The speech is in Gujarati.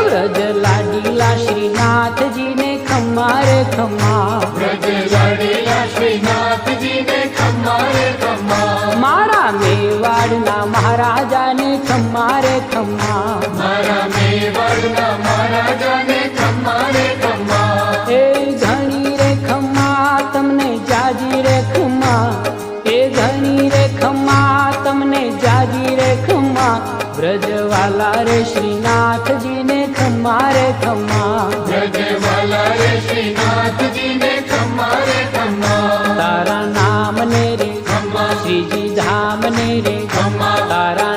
વ્રજ લાડીલા શ્રીનાથજી ને ખમ્મા રે ખમ્મા, વ્રજ લાડીલા શ્રીનાથજી ને ખમ્મા રે ખમ્મા, મારા મેવાડના મહારાજાને ખમ્મા રે ખમ્મા, મારા મેવાડના મહારાજાને ખમ્મા રે ખમ્મા, એ ઘણી રે ખમ્મા તમને જાજી રે ખમ્મા, એ ઘણી રે ખમ્મા તમને જાજી રે ખમ્મા, વ્રજવાલા રે શ્રીનાથજી ને ખમ્મા રે ખમ્મા, વ્રજવાલા રે શ્રીનાથજી ને ખમ્મા રે ખમ્મા, તારા નામ ને રે ખમ્મા, શ્રીજી ધામ ને રે ખમ્મા, તારા